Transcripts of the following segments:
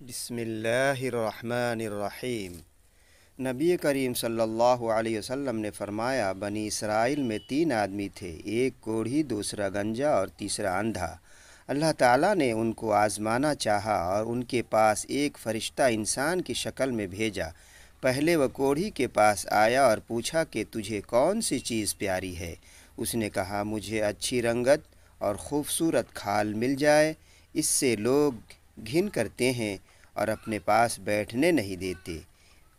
बिस्मिल्लाहिर्रहमानिर्रहीम। नबी करीम सल्लल्लाहु अलैहि वसल्लम ने फरमाया, बनी इसराइल में 3 आदमी थे, एक कोढ़ी, दूसरा गंजा और तीसरा अंधा। अल्लाह ताला ने उनको आज़माना चाहा और उनके पास एक फ़रिश्ता इंसान की शक्ल में भेजा। पहले वह कोढ़ी के पास आया और पूछा कि तुझे कौन सी चीज़ प्यारी है। उसने कहा, मुझे अच्छी रंगत और ख़ूबसूरत खाल मिल जाए, इससे लोग घिन करते हैं और अपने पास बैठने नहीं देते।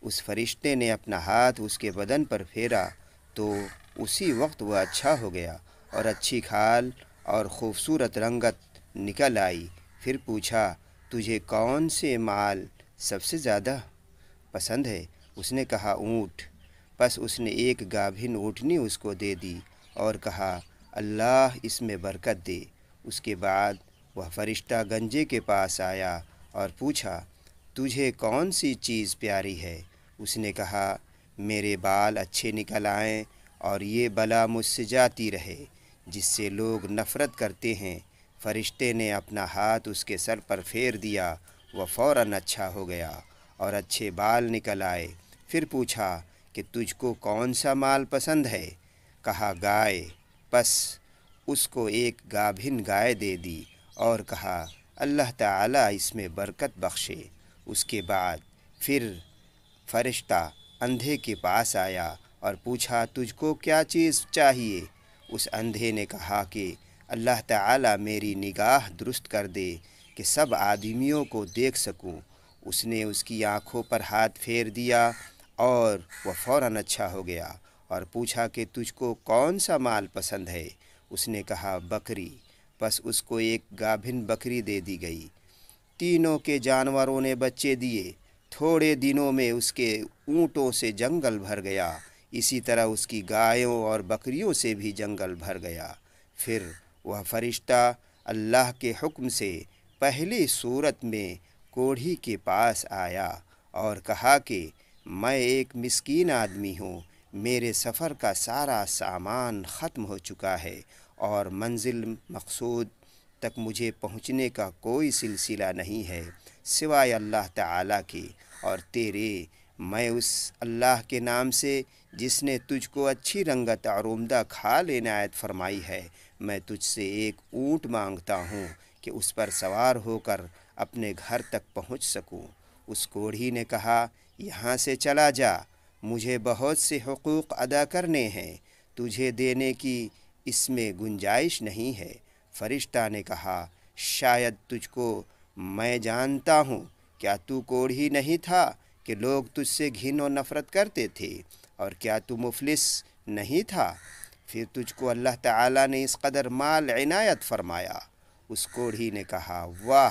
उस फरिश्ते ने अपना हाथ उसके बदन पर फेरा तो उसी वक्त वह अच्छा हो गया और अच्छी खाल और ख़ूबसूरत रंगत निकल आई। फिर पूछा, तुझे कौन से माल सबसे ज़्यादा पसंद है। उसने कहा, ऊँट। बस उसने एक गाभिन ऊँटनी उसको दे दी और कहा, अल्लाह इसमें बरकत दे। उसके बाद वह फरिश्ता गंजे के पास आया और पूछा, तुझे कौन सी चीज़ प्यारी है। उसने कहा, मेरे बाल अच्छे निकल आएँ और ये बला मुझसे जाती रहे जिससे लोग नफ़रत करते हैं। फरिश्ते ने अपना हाथ उसके सर पर फेर दिया, वह फ़ौरन अच्छा हो गया और अच्छे बाल निकल आए। फिर पूछा कि तुझको कौन सा माल पसंद है। कहा, गाय। बस उसको एक गाभिन गाय दे दी और कहा, अल्लाह ताला इसमें बरकत बख्शे। उसके बाद फिर फरिश्ता अंधे के पास आया और पूछा, तुझको क्या चीज़ चाहिए। उस अंधे ने कहा कि अल्लाह ताला मेरी निगाह दुरुस्त कर दे कि सब आदमियों को देख सकूं। उसने उसकी आँखों पर हाथ फेर दिया और वह फ़ौरन अच्छा हो गया और पूछा कि तुझको कौन सा माल पसंद है। उसने कहा, बकरी। बस उसको एक गाभिन बकरी दे दी गई। तीनों के जानवरों ने बच्चे दिए। थोड़े दिनों में उसके ऊँटों से जंगल भर गया, इसी तरह उसकी गायों और बकरियों से भी जंगल भर गया। फिर वह फरिश्ता अल्लाह के हुक्म से पहली सूरत में कोढ़ी के पास आया और कहा कि मैं एक मिस्कीन आदमी हूँ, मेरे सफ़र का सारा सामान ख़त्म हो चुका है और मंजिल मकसूद तक मुझे पहुँचने का कोई सिलसिला नहीं है सिवाय अल्लाह ताला के और तेरे। मैं उस अल्लाह के नाम से जिसने तुझको अच्छी रंगत और उम्दा खाल इनायत फरमाई है, मैं तुझसे एक ऊँट मांगता हूँ कि उस पर सवार होकर अपने घर तक पहुँच सकूँ। उस कोढ़ी ने कहा, यहाँ से चला जा, मुझे बहुत से हुकूक अदा करने हैं, तुझे देने की इसमें गुंजाइश नहीं है। फरिश्ता ने कहा, शायद तुझको मैं जानता हूँ, क्या तू कोढ़ी नहीं था कि लोग तुझसे घिन और नफ़रत करते थे, और क्या तू मुफलिस नहीं था, फिर तुझको अल्लाह ताला ने इस कदर माल इनायत फरमाया। उस कोढ़ी ने कहा, वाह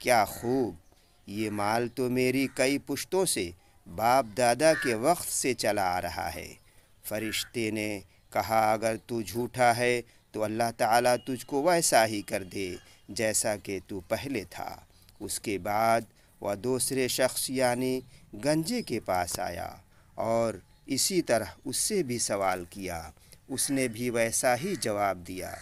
क्या खूब, ये माल तो मेरी कई पुश्तों से बाप दादा के वक्त से चला आ रहा है। फरिश्ते ने कहा, अगर तू झूठा है तो अल्लाह ताला तुझको वैसा ही कर दे जैसा कि तू पहले था। उसके बाद वह दूसरे शख्स यानी गंजे के पास आया और इसी तरह उससे भी सवाल किया। उसने भी वैसा ही जवाब दिया।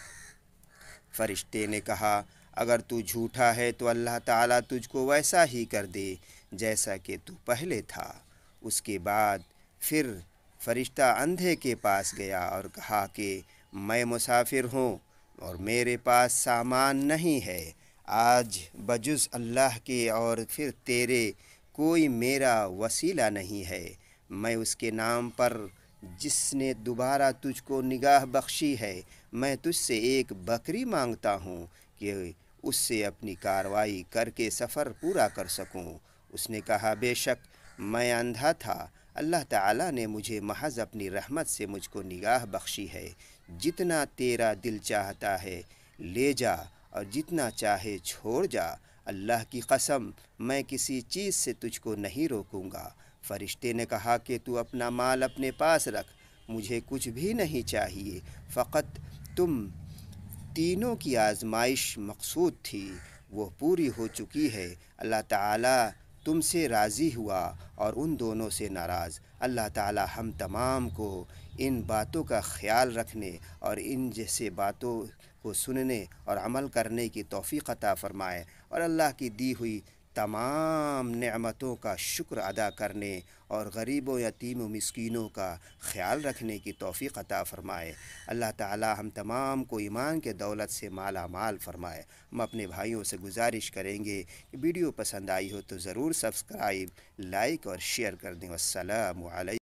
फरिश्ते ने कहा, अगर तू झूठा है तो अल्लाह ताला तुझको वैसा ही कर दे जैसा कि तू पहले था। उसके बाद फिर फरिश्ता अंधे के पास गया और कहा कि मैं मुसाफिर हूँ और मेरे पास सामान नहीं है, आज बजुज़ अल्लाह के और फिर तेरे कोई मेरा वसीला नहीं है। मैं उसके नाम पर जिसने दोबारा तुझको निगाह बख्शी है, मैं तुझसे एक बकरी मांगता हूँ कि उससे अपनी कार्रवाई करके सफ़र पूरा कर सकूँ। उसने कहा, बेशक मैं अंधा था, अल्लाह ताला ने मुझे महज अपनी रहमत से मुझको निगाह बख्शी है। जितना तेरा दिल चाहता है ले जा और जितना चाहे छोड़ जा, अल्लाह की कसम मैं किसी चीज़ से तुझको नहीं रोकूंगा। फरिश्ते ने कहा कि तू अपना माल अपने पास रख, मुझे कुछ भी नहीं चाहिए, फ़कत तुम तीनों की आजमाइश मकसूद थी वो पूरी हो चुकी है। अल्लाह ताला तुमसे राज़ी हुआ और उन दोनों से नाराज़। अल्लाह ताला हम तमाम को इन बातों का ख़्याल रखने और इन जैसे बातों को सुनने और अमल करने की तौफ़ीक़ अता फ़रमाए और अल्लाह की दी हुई تمام نعمتوں کا شکر ادا کرنے اور غریبوں یتیم و مسکینوں کا خیال رکھنے کی توفیق عطا فرمائے۔ اللہ تعالی ہم تمام کو ایمان کے دولت سے مالا مال فرمائے۔ ہم اپنے بھائیوں سے گزارش کریں گے کہ ویڈیو پسند آئی ہو تو ضرور سبسکرائب، لائک اور شیئر کر دیں۔ والسلام علیکم۔